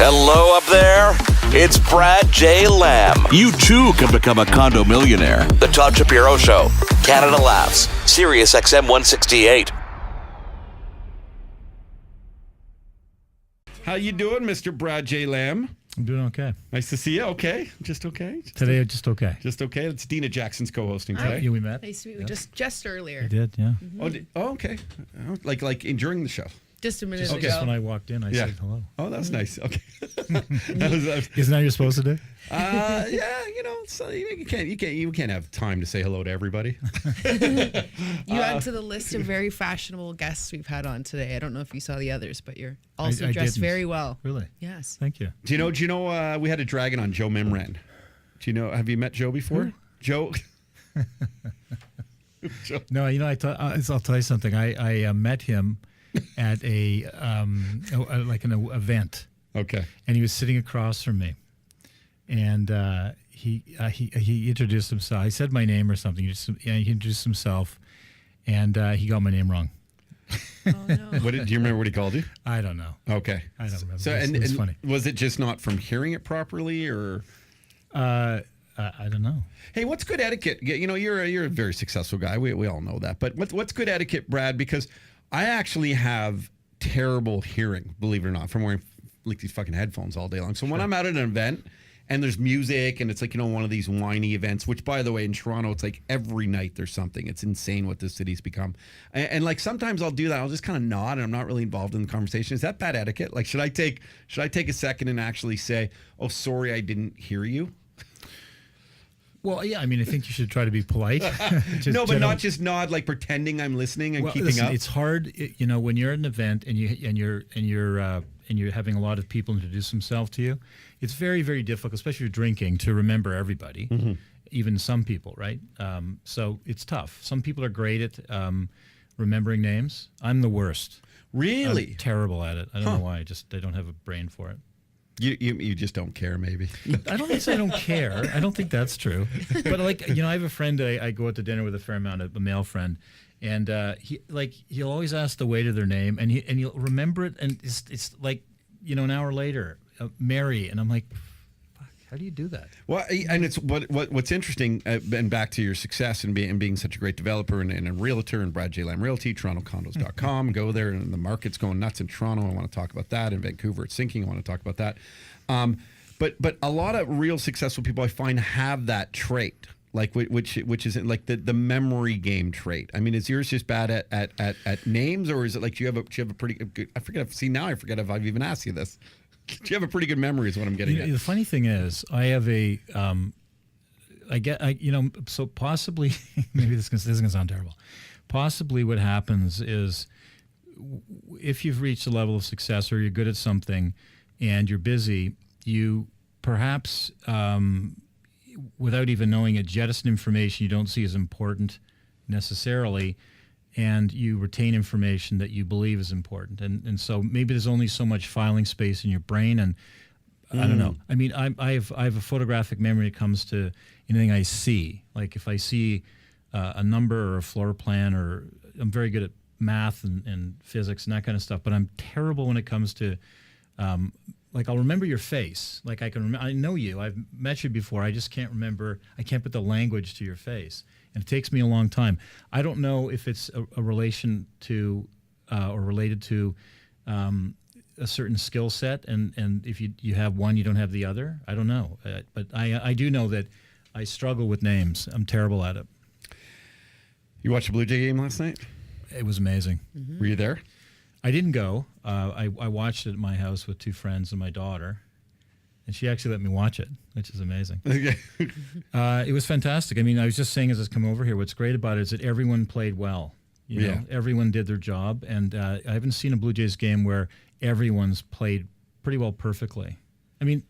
Hello up there. It's Brad J. Lamb. You too can become a condo millionaire. The Todd Shapiro Show. Canada Laughs. SiriusXM 168. How you doing, Mr. Brad J. Lamb? I'm doing okay. Nice to see you. Okay. Just okay? Today, just okay. Just okay. It's Dina Jackson's co-hosting today. Yeah, we met. Nice to meet you. Just earlier. I did, yeah. Mm-hmm. Oh, okay. Like during the show. Just a minute Just ago. when I walked in, I said hello. Oh, that's nice. Okay. Isn't that what you're supposed to do? Yeah, so you can't have time to say hello to everybody. You add to the list of very fashionable guests we've had on today. I don't know if you saw the others, but you're also dressed very well. Really? Yes. Thank you. Do you know we had a dragon on Joe Mimran? Have you met Joe before? Who? Joe. No, I'll tell you something. I met him at an event. Okay. And he was sitting across from me, and he introduced himself. He said my name or something. He introduced himself, and he got my name wrong. Oh no. Do you remember what he called you? I don't know. Okay. I don't remember. So it was funny. Was it just not from hearing it properly, or? I don't know. Hey, what's good etiquette? You're a very successful guy. We all know that. But what's good etiquette, Brad? Because I actually have terrible hearing, believe it or not, from wearing like these fucking headphones all day long. So when I'm out at an event and there's music and it's like, one of these whiny events, which by the way, in Toronto, it's like every night there's something. It's insane what this city's become. And like sometimes I'll do that. I'll just kind of nod and I'm not really involved in the conversation. Is that bad etiquette? Like, should I take a second and actually say, oh, sorry, I didn't hear you? Well, yeah, I think you should try to be polite. Not just nod, like pretending I'm listening and keeping up. It's hard, when you're at an event and you're having a lot of people introduce themselves to you. It's very, very difficult, especially if you're drinking, to remember everybody, even some people, right? So it's tough. Some people are great at remembering names. I'm the worst. Really? I'm terrible at it. I don't know why. I don't have a brain for it. You just don't care, maybe. I don't think I don't care. I don't think that's true. But I have a friend. I go out to dinner with a fair amount of a male friend, and he'll always ask the waiter their name, and he'll remember it, and it's like an hour later, Mary, and I'm like, fuck, how do you do that? Well, and it's what's interesting, and back to your success and being such a great developer and a realtor, and Brad J. Lamb Realty, TorontoCondos.com. Go there, and the market's going nuts in Toronto. I want to talk about that. In Vancouver, it's sinking. I want to talk about that. But a lot of real successful people I find have that trait, like which isn't like the memory game trait. Is yours just bad at names, or is it like do you have a pretty good? I forget if I've even asked you this. Do you have a pretty good memory? Is what I'm getting at. The funny thing is, I have so possibly maybe this is going to sound terrible. Possibly what happens is if you've reached a level of success or you're good at something and you're busy, you perhaps without even knowing it, jettison information you don't see as important necessarily, and you retain information that you believe is important. And so maybe there's only so much filing space in your brain, and I don't know. I have a photographic memory when it comes to anything I see. Like if I see a number or a floor plan, or I'm very good at math and physics and that kind of stuff, but I'm terrible when it comes to I'll remember your face. Like I know you. I've met you before. I just can't remember. I can't put the language to your face. And it takes me a long time. I don't know if it's a relation to or related to a certain skill set. And if you have one, you don't have the other. I don't know. But I do know that I struggle with names. I'm terrible at it. You watched the Blue Jay game last night? It was amazing. Mm-hmm. Were you there? I didn't go. I watched it at my house with two friends and my daughter, and she actually let me watch it, which is amazing. It was fantastic. I was just saying as I was coming over here, what's great about it is that everyone played well. Everyone did their job, and I haven't seen a Blue Jays game where everyone's played pretty well perfectly. Could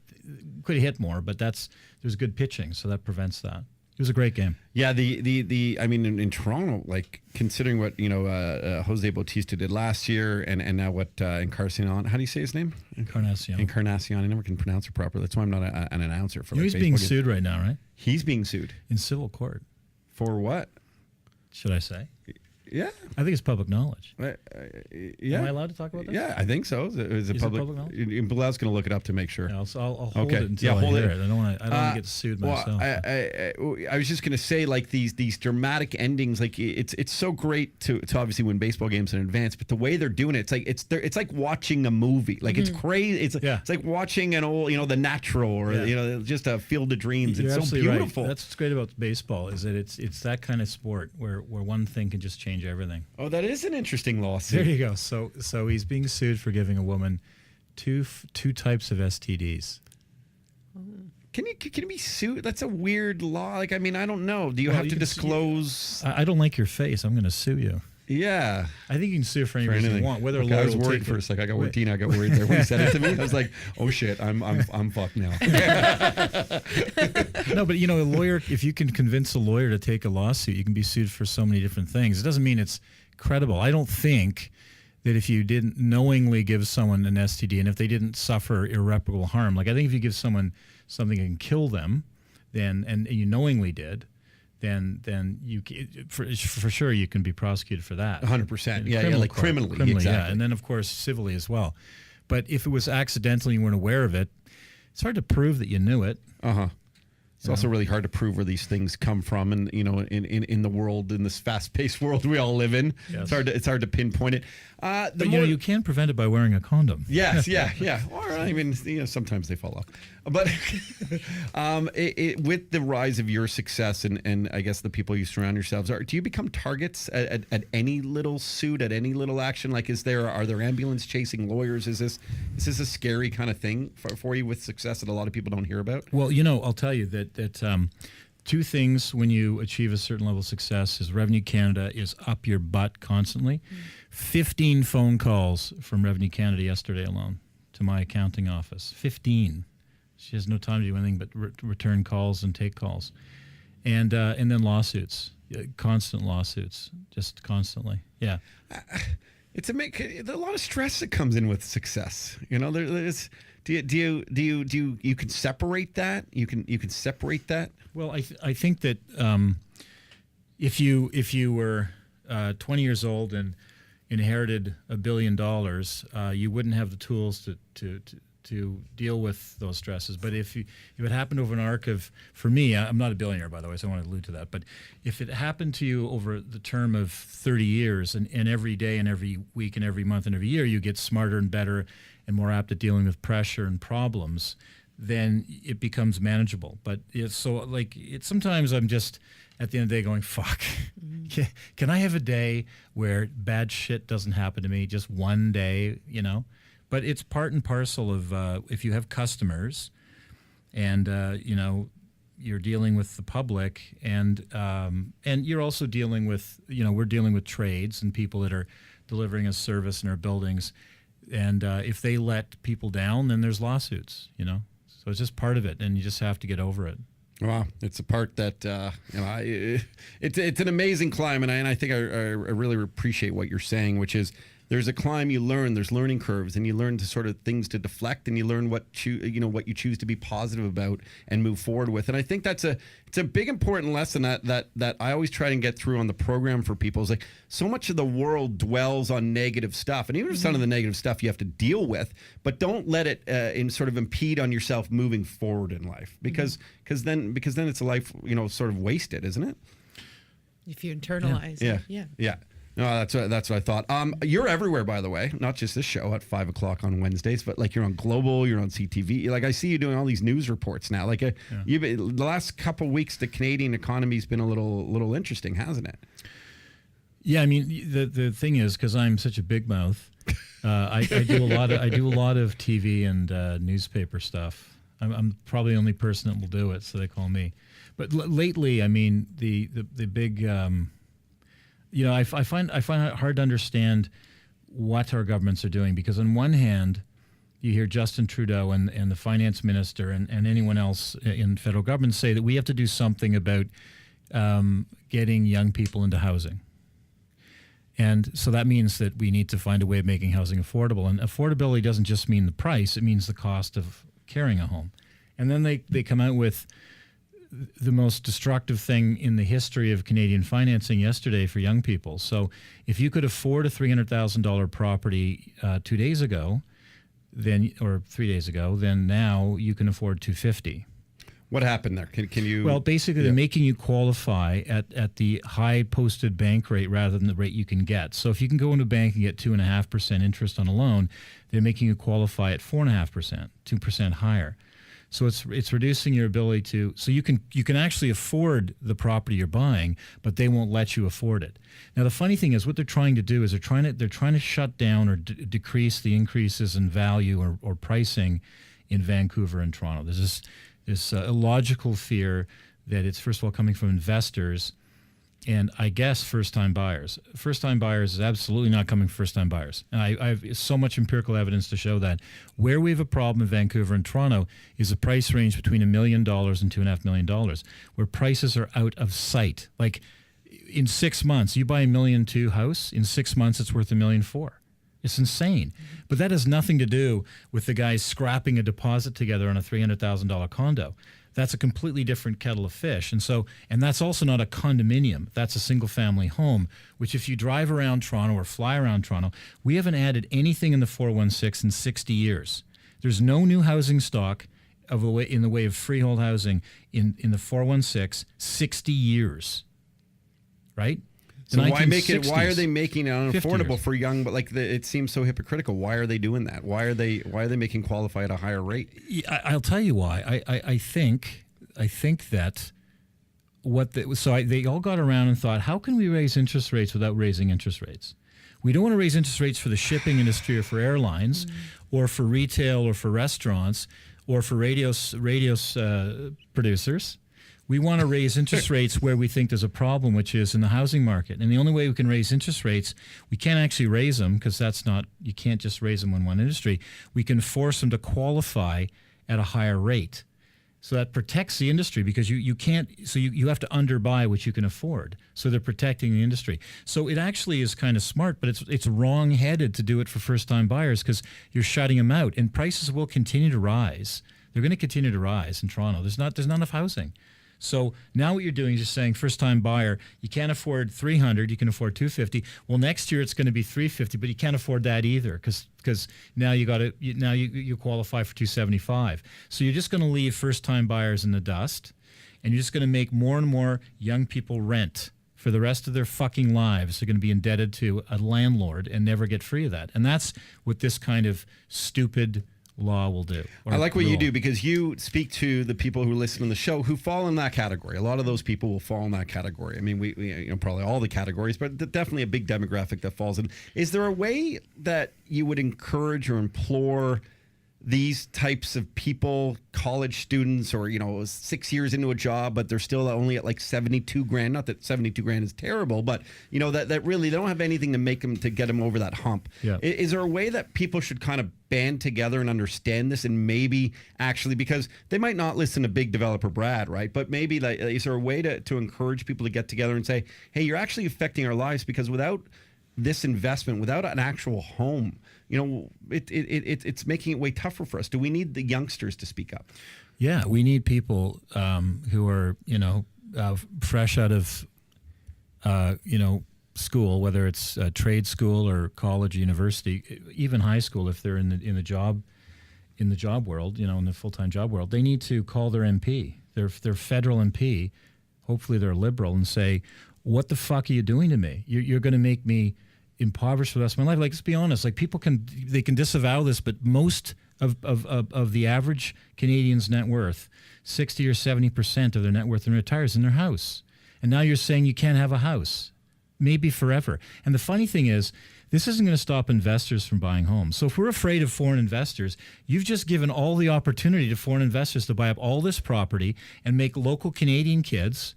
have hit more, but there's good pitching, so that prevents that. It was a great game. Yeah, in Toronto, like considering what Jose Bautista did last year, and now what Encarnacion, how do you say his name? Encarnacion. I never can pronounce it properly. That's why I'm not an announcer for. He's being sued right now, right? He's being sued in civil court. For what? Should I say? Yeah. I think it's public knowledge. Yeah. Am I allowed to talk about that? Yeah, I think so. Is it public knowledge? Bilal's going to look it up to make sure. Yeah, I'll hold it until I hear it. I don't want to get sued myself. I was just going to say, like, these dramatic endings, like it's so great to obviously win baseball games in advance, but the way they're doing it, it's like watching a movie. Like it's crazy. It's like watching an old, The Natural, or just a Field of Dreams. You're it's so beautiful. Right. That's what's great about baseball, is that it's that kind of sport where one thing can just change everything. Oh, that is an interesting lawsuit. There you go. So he's being sued for giving a woman two types of STDs. Can you be sued? That's a weird law. Like, I mean, I don't know. Do you have to disclose? I don't like your face. I'm going to sue you. Yeah. I think you can sue for any reason you want. Whether a lawyer I was worried for a sec. I got worried. Tina, I got worried there when you said it to me. I was like, oh shit, I'm fucked now. No, but a lawyer, if you can convince a lawyer to take a lawsuit, you can be sued for so many different things. It doesn't mean it's credible. I don't think that if you didn't knowingly give someone an STD, and if they didn't suffer irreparable harm, like I think if you give someone something and kill them, and you knowingly did, then you for sure you can be prosecuted for that. 100%. Yeah, like criminally, exactly. Yeah, and then of course civilly as well. But if it was accidental and you weren't aware of it, it's hard to prove that you knew it. It's also really hard to prove where these things come from, and in the world, in this fast-paced world we all live in, yes. It's hard to pinpoint it. But you can prevent it by wearing a condom. Yes, yeah. Or I mean, sometimes they fall off. But with the rise of your success and I guess the people you surround yourselves do you become targets at any little suit, at any little action? Like, are there ambulance chasing lawyers? Is this a scary kind of thing for you with success that a lot of people don't hear about? Well, I'll tell you that two things when you achieve a certain level of success is Revenue Canada is up your butt constantly. 15 phone calls from Revenue Canada yesterday alone to my accounting office. 15. She has no time to do anything but return calls and take calls. And then lawsuits, constant lawsuits, just constantly. Yeah. It's a lot of stress that comes in with success. There's... Do you can separate that? You can separate that? Well, I think that if you were 20 years old and inherited $1 billion, you wouldn't have the tools to deal with those stresses. But if it happened over an arc of, for me, I'm not a billionaire, by the way, so I want to allude to that. But if it happened to you over the term of 30 years, and every day and every week and every month and every year, you get smarter and better and more apt at dealing with pressure and problems, then it becomes manageable. But sometimes I'm just at the end of the day going, fuck, can I have a day where bad shit doesn't happen to me, just one day, But it's part and parcel of if you have customers and, you're dealing with the public and you're also dealing with, we're dealing with trades and people that are delivering a service in our buildings. And if they let people down, then there's lawsuits, So it's just part of it, and you just have to get over it. Wow, it's a part that it's an amazing climb, and I think I really appreciate what you're saying, which is there's a climb you learn, there's learning curves, and you learn to sort of things to deflect, and you learn what you choose to be positive about and move forward with. And I think it's a big important lesson that I always try and get through on the program for people. Is like so much of the world dwells on negative stuff, and even if some of the negative stuff you have to deal with, but don't let it sort of impede on yourself moving forward in life, because then it's a life sort of wasted, isn't it? If you internalize it. Yeah. No, that's what I thought. You're everywhere, by the way, not just this show at 5:00 on Wednesdays, but like you're on Global, you're on CTV. Like I see you doing all these news reports now. Like the last couple of weeks, the Canadian economy's been a little interesting, hasn't it? Yeah, I mean the thing is, because I'm such a big mouth, I do a lot of TV and newspaper stuff. I'm probably the only person that will do it, so they call me. But lately, I mean the big. I find it hard to understand what our governments are doing, because on one hand, you hear Justin Trudeau and the finance minister and anyone else in federal government say that we have to do something about getting young people into housing. And so that means that we need to find a way of making housing affordable. And affordability doesn't just mean the price, it means the cost of carrying a home. And then they come out with the most destructive thing in the history of Canadian financing yesterday for young people. So if you could afford a $300,000 property 2 days ago, or 3 days ago, then now you can afford $250,000. What happened there? Can you? Well, basically, they're making you qualify at the high posted bank rate rather than the rate you can get. So if you can go into a bank and get 2.5% interest on a loan, they're making you qualify at 4.5%, 2% higher. So it's reducing your ability to. So you can actually afford the property you're buying, but they won't let you afford it. Now the funny thing is, what they're trying to do is they're trying to shut down or decrease the increases in value or pricing in Vancouver and Toronto. There's this illogical fear that it's, first of all, coming from investors and I guess first-time buyers. First-time buyers is absolutely not coming from first-time buyers. And I have so much empirical evidence to show that. Where we have a problem in Vancouver and Toronto is a price range between $1 million and $2.5 million, where prices are out of sight. Like in 6 months, you buy $1.2 million house, in 6 months it's worth $1.4 million. It's insane. But that has nothing to do with the guys scrapping a deposit together on a $300,000 condo. That's a completely different kettle of fish. And that's also not a condominium. That's a single family home, which if you drive around Toronto or fly around Toronto, we haven't added anything in the 416 in 60 years. There's no new housing stock in the way of freehold housing in the 416, 60 years. Right? So why make it? Why are they making it unaffordable 50 for young? But it seems so hypocritical. Why are they doing that? Why are they making qualify at a higher rate? I'll tell you why. I think that they all got around and thought, how can we raise interest rates without raising interest rates? We don't want to raise interest rates for the shipping industry or for airlines, or for retail or for restaurants, or for radio producers. We want to raise interest rates where we think there's a problem, which is in the housing market. And the only way we can raise interest rates, we can't actually raise them because you can't just raise them in one industry. We can force them to qualify at a higher rate. So that protects the industry because you can't, so you have to underbuy what you can afford. So they're protecting the industry. So it actually is kind of smart, but it's wrong-headed to do it for first-time buyers because you're shutting them out. And prices will continue to rise. They're going to continue to rise in Toronto. There's not enough housing. So now what you're doing is just saying first-time buyer, you can't afford $300, you can afford $250. Well, next year it's going to be $350, but you can't afford that either because now you qualify for $275. So you're just going to leave first-time buyers in the dust, and you're just going to make more and more young people rent for the rest of their fucking lives. They're going to be indebted to a landlord and never get free of that. And that's what this kind of stupid law will do. I like what you do because you speak to the people who listen to the show who fall in that category. A lot of those people will fall in that category. I mean, we probably all the categories, but definitely a big demographic that falls in. Is there a way that you would encourage or implore these types of people, college students, or 6 years into a job, but they're still only at like $72,000? Not that $72,000 is terrible, but that really they don't have anything to get them over that hump. Yeah. Is there a way that people should kind of band together and understand this, and maybe actually, because they might not listen to big developer Brad, right? But maybe is there a way to encourage people to get together and say, hey, you're actually affecting our lives because without this investment, without an actual home, it's making it way tougher for us. Do we need the youngsters to speak up? Yeah, we need people who are, fresh out of, school, whether it's trade school or college, university, even high school, if they're in the job world, in the full-time job world. They need to call their MP, their federal MP. Hopefully they're liberal, and say, what the fuck are you doing to me? You're going to make me impoverished for the rest of my life. Like, let's be honest. Like, people can disavow this, but most of the average Canadian's net worth, 60 or 70% of their net worth, and retires in their house. And now you're saying you can't have a house, maybe forever. And the funny thing is, this isn't going to stop investors from buying homes. So if we're afraid of foreign investors, you've just given all the opportunity to foreign investors to buy up all this property and make local Canadian kids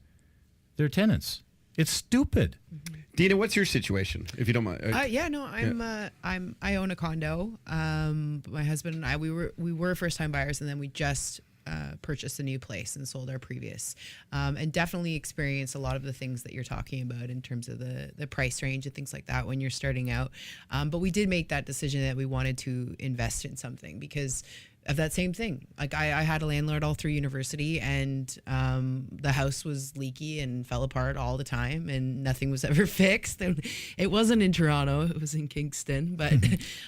their tenants. It's stupid. Dina, what's your situation, if you don't mind? I own a condo. My husband and I, we were first-time buyers, and then we just purchased a new place and sold our previous, and definitely experienced a lot of the things that you're talking about in terms of the price range and things like that when you're starting out. But we did make that decision that we wanted to invest in something because of that same thing. Like I had a landlord all through university, and the house was leaky and fell apart all the time, and nothing was ever fixed. And it wasn't in Toronto; it was in Kingston. But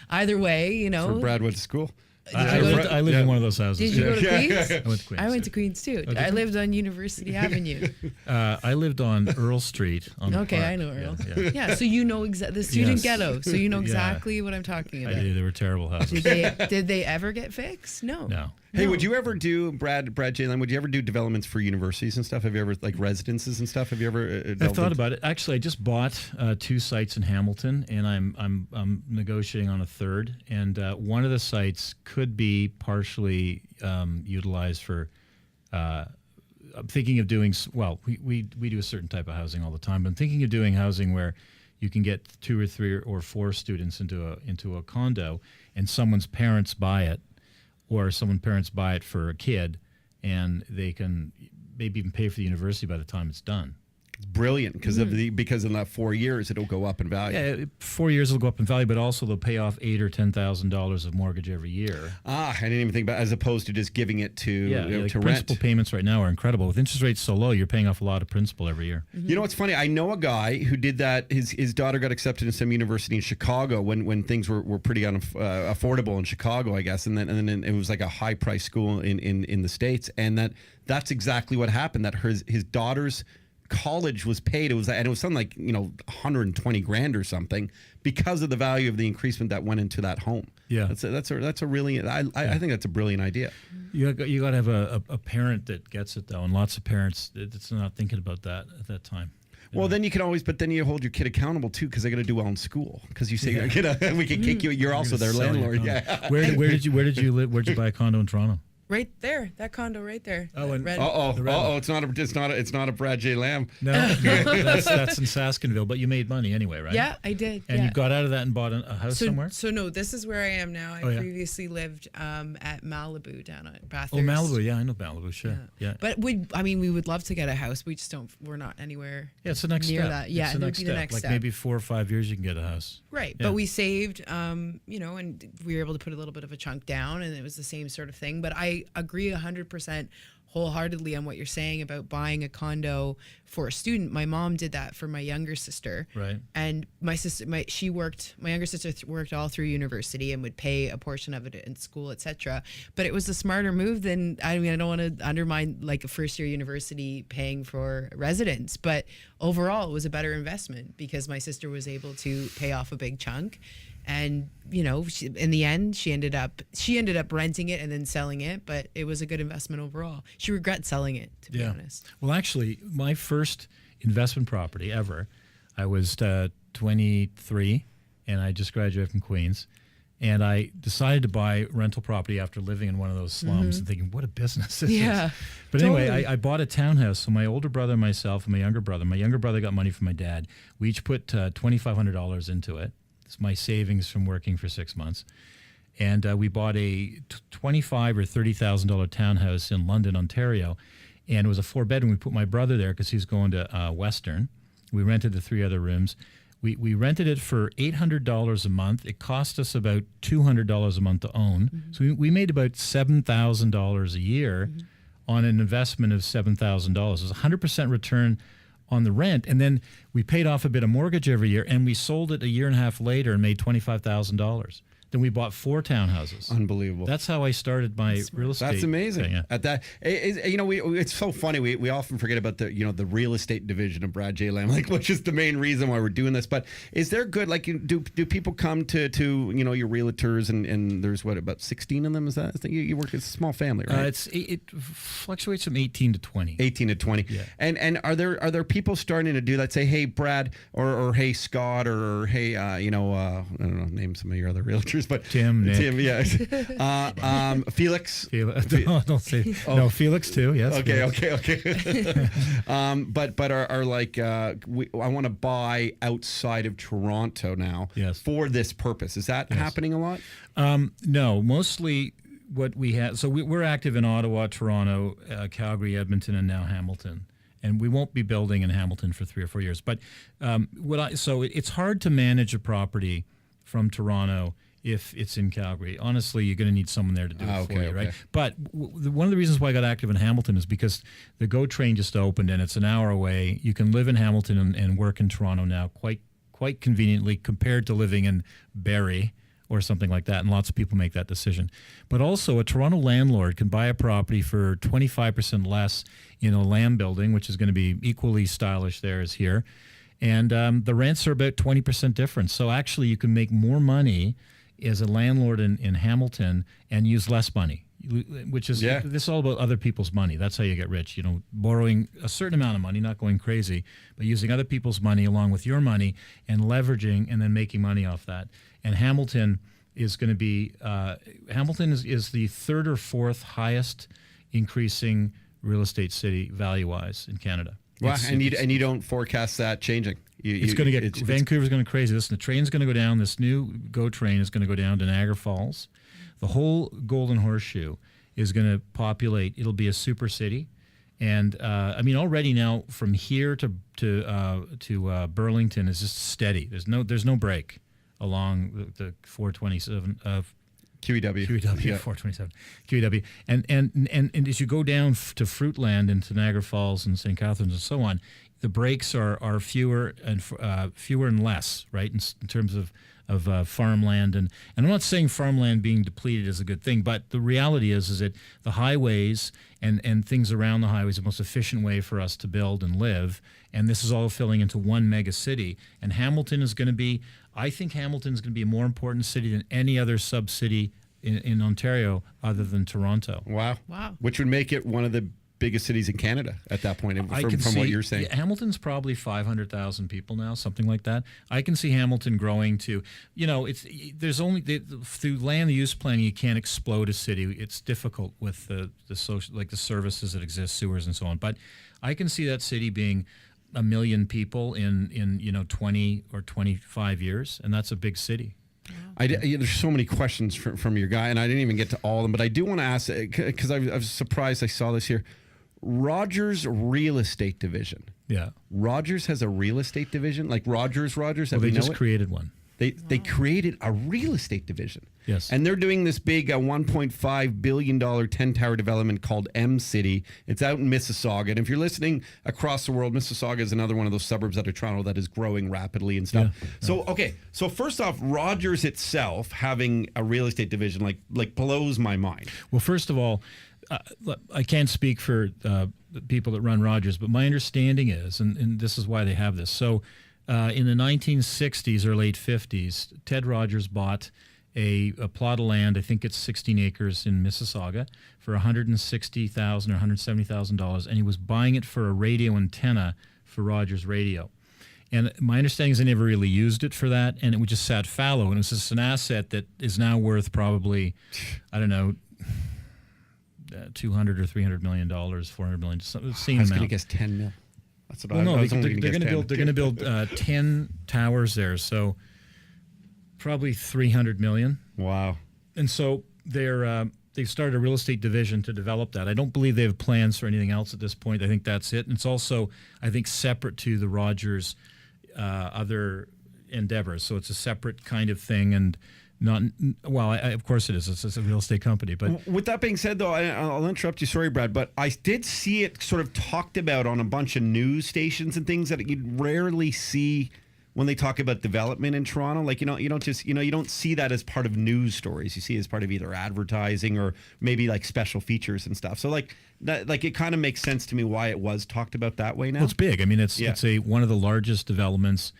either way, you know, Where Brad went to school. I lived in one of those houses. Did you go to Queens? I went to Queens. I went to Queens too. Oh, I lived on University Avenue. I lived on Earl Street. On the Okay, park. I know Earl. Yeah. Yeah, so you know the student Yes. ghetto. So you know Yeah. exactly what I'm talking I about. do. They were terrible houses. Did they ever get fixed? No. No. Hey, No. would you ever do Brad J. Would you ever do developments for universities and stuff? Have you ever like residences and stuff? Have you ever? I've thought about it. Actually, I just bought 2 sites in Hamilton, and I'm negotiating on a third. And one of the sites could be partially utilized for. I'm thinking of doing we do a certain type of housing all the time. But I'm thinking of doing housing where you can get 2 or 3 or 4 students into a condo, and someone's parents buy it. Or someone's parents buy it for a kid, and they can maybe even pay for the university by the time it's done. It's brilliant because because in that 4 years it'll go up in value. Yeah, 4 years will go up in value, but also they'll pay off $8,000 or $10,000 of mortgage every year. I didn't even think about as opposed to just giving it to Like to principal rent. payments right now are incredible. With interest rates so low, you're paying off a lot of principal every year. You know what's funny? I know a guy who did that. His daughter got accepted in some university in Chicago when things were pretty affordable in Chicago, I guess, and then it was like a high price school in the States, and that's exactly what happened. That his daughter's college was paid. It was something like 120 grand or something because of the value of the increasement that went into that home. Yeah, that's a really I think that's a brilliant idea. You got to have a parent that gets it though, and lots of parents that's not thinking about that at that time. Well, then you can always, but then you hold your kid accountable too because they got to do well in school. Because you say, we can kick you. You're also their landlord. Yeah. Where did you live? Where'd you buy a condo in Toronto? Right there, that condo right there. Oh, and Red- It's not a Brad J. Lamb. No, that's in Saskinville, but you made money anyway, right? Yeah, I did. And yeah. you got out of that and bought a house somewhere? So no, this is where I am now. I Oh, yeah. previously lived at Malibu down at Bathurst. Oh, Malibu. Yeah, I know Malibu. Sure. Yeah. But we would love to get a house. We just don't. We're not anywhere. Yeah, it's the next near step. that. Yeah, it's the it would next be step. the next Like step. maybe 4 or 5 years, you can get a house. Right, Yeah. but we saved, and we were able to put a little bit of a chunk down, and it was the same sort of thing. But I agree 100% wholeheartedly on what you're saying about buying a condo for a student. My mom did that for my younger sister. Right. And my younger sister worked all through university and would pay a portion of it in school, etc. But it was a smarter move than, I don't want to undermine like a first year university paying for residence, but overall it was a better investment because my sister was able to pay off a big chunk. And in the end, she ended up renting it and then selling it, but it was a good investment overall. She regrets selling it, to be honest. Well, actually, my first investment property ever, I was 23, and I just graduated from Queens, and I decided to buy rental property after living in one of those slums and thinking, what a business this is. But anyway, I bought a townhouse. So my older brother, myself, and my younger brother got money from my dad. We each put $2,500 into it. It's my savings from working for 6 months. And we bought a $25,000 or $30,000 townhouse in London, Ontario. And it was a 4-bedroom. We put my brother there because he was going to Western. We rented the 3 other rooms. We rented it for $800 a month. It cost us about $200 a month to own. Mm-hmm. So we made about $7,000 a year on an investment of $7,000. It was a 100% return on the rent, and then we paid off a bit of mortgage every year, and we sold it a year and a half later and made $25,000. Then we bought 4 townhouses. Unbelievable. That's how I started my real estate. That's amazing. thing, yeah. At that, it's so funny. We often forget about the real estate division of Brad J. Lamb, which is the main reason why we're doing this. But is there good? Do people come to your realtors and there's about 16 of them? Is that you work? It's a small family, right? It fluctuates from 18 to 20. 18 to 20. Yeah. And are there people starting to do that? Say, hey Brad, or hey Scott, or hey I don't know, name some of your other realtors. But Tim, Nick. yeah. Felix. Don't say no. Felix too. Yes. Okay. But are like I want to buy outside of Toronto now. Yes. For this purpose. Is that happening a lot? No, mostly what we have. So we're active in Ottawa, Toronto, Calgary, Edmonton, and now Hamilton. And we won't be building in Hamilton for 3 or 4 years. But it's hard to manage a property from Toronto if it's in Calgary. Honestly, you're going to need someone there to do it for you, right? Okay. But one of the reasons why I got active in Hamilton is because the GO train just opened and it's an hour away. You can live in Hamilton and work in Toronto now quite conveniently compared to living in Barrie or something like that, and lots of people make that decision. But also, a Toronto landlord can buy a property for 25% less in a land building, which is going to be equally stylish there as here, and the rents are about 20% difference. So actually, you can make more money as a landlord in Hamilton and use less money, which is this is all about other people's money. That's how you get rich. Borrowing a certain amount of money, not going crazy, but using other people's money along with your money and leveraging and then making money off that. And Hamilton is going to be Hamilton is the third or fourth highest increasing real estate city value-wise in Canada. Wow, and you don't forecast that changing. It's going to get Vancouver's going to crazy. Listen, the train's going to go down. This new GO train is going to go down to Niagara Falls. The whole Golden Horseshoe is going to populate. It'll be a super city, and already now from here to Burlington is just steady. There's no break along the 427 of QEW 427 QEW, and as you go down to Fruitland and to Niagara Falls and St. Catharines and so on, the breaks are fewer and less, right? In terms of farmland, and I'm not saying farmland being depleted is a good thing, but the reality is that the highways and things around the highways are the most efficient way for us to build and live, and this is all filling into one mega city. And Hamilton is going to be, I think Hamilton is going to be a more important city than any other sub-city in Ontario other than Toronto. Wow. Which would make it one of the biggest cities in Canada at that point, from what you're saying. Yeah, Hamilton's probably 500,000 people now, something like that. I can see Hamilton growing to, there's only through land use planning, you can't explode a city. It's difficult with the social, like the services that exist, sewers and so on. But I can see that city being 1 million people in 20 or 25 years, and that's a big city. There's so many questions from your guy, and I didn't even get to all of them, but I do want to ask, because I was surprised I saw this here. Rogers Real Estate Division. Yeah. Rogers has a real estate division? Like Rogers? Well, they just created one. They created a real estate division. Yes. And they're doing this big $1.5 billion 10-tower development called M-City. It's out in Mississauga. And if you're listening across the world, Mississauga is another one of those suburbs out of Toronto that is growing rapidly and stuff. Yeah. So first off, Rogers itself having a real estate division like blows my mind. Well, first of all, I can't speak for the people that run Rogers, but my understanding is, and this is why they have this. So in the 1960s or late 50s, Ted Rogers bought a plot of land, I think it's 16 acres in Mississauga, for $160,000 or $170,000, and he was buying it for a radio antenna for Rogers Radio. And my understanding is they never really used it for that, and it just sat fallow, and it was just an asset that is now worth probably, I don't know, $200 or $300 million, $400 million, same amount. I was going to guess 10 mil. That's what I was only going to guess. They're going to build 10 towers there, so probably $300 million. Wow. And so they've started a real estate division to develop that. I don't believe they have plans for anything else at this point. I think that's it. And it's also, I think, separate to the Rogers other endeavors. So it's a separate kind of thing, and not well. Of course it is. It's a real estate company. But with that being said, though, I'll interrupt you. Sorry, Brad, but I did see it sort of talked about on a bunch of news stations and things that you'd rarely see when they talk about development in Toronto. Like, you don't see that as part of news stories. You see it as part of either advertising or maybe like special features and stuff. So like that, like it kind of makes sense to me why it was talked about that way now. Well, it's big. I mean, it's one of the largest developments.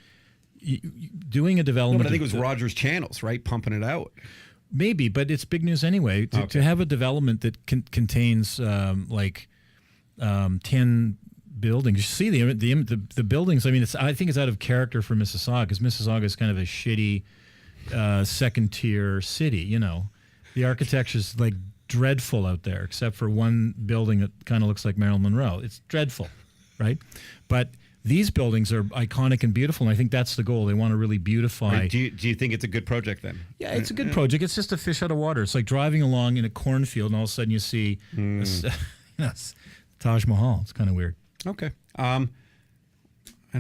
Doing a development. But I think it was Rogers Channels, right, pumping it out. Maybe, but it's big news anyway. To have a development that contains 10 buildings. You see the buildings. I mean, I think it's out of character for Mississauga, because Mississauga is kind of a shitty second tier city. The architecture's like dreadful out there, except for one building that kind of looks like Marilyn Monroe. It's dreadful, right? But these buildings are iconic and beautiful, and I think that's the goal. They want to really beautify. Right. Do you think it's a good project then? Yeah, it's a good project. It's just a fish out of water. It's like driving along in a cornfield, and all of a sudden you see Taj Mahal. It's kind of weird. Okay. I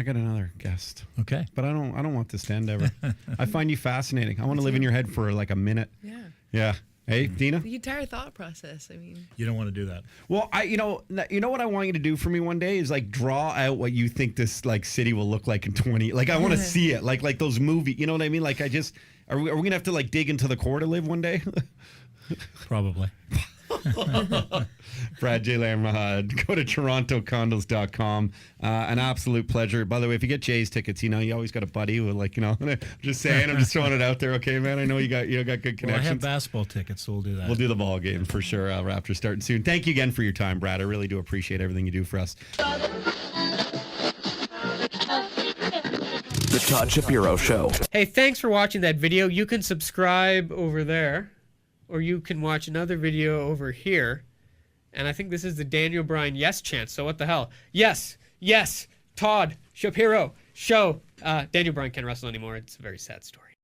got another guest. Okay. But I don't want this to end ever. I find you fascinating. I want to live in your head for like a minute. Yeah. Yeah. Hey, Dina? The entire thought process. I mean, You don't want to do that. Well, you know what I want you to do for me one day is like draw out what you think this like city will look like in 20. Like I want to see it, like those movies. You know what I mean? Like are we gonna have to like dig into the core to live one day? Probably. Brad J. Lamb, go to torontocondos.com. An absolute pleasure. By the way, if you get Jay's tickets, you always got a buddy who like, just saying, I'm just throwing it out there. Okay, man. I know you got good connections. Well, I have basketball tickets, so we'll do that. We'll do the ball game for sure. Raptors starting soon. Thank you again for your time, Brad. I really do appreciate everything you do for us. The Todd Shapiro Show. Hey, thanks for watching that video. You can subscribe over there, or you can watch another video over here. And I think this is the Daniel Bryan yes chant. So what the hell? Yes, Todd Shapiro Show. Daniel Bryan can't wrestle anymore. It's a very sad story.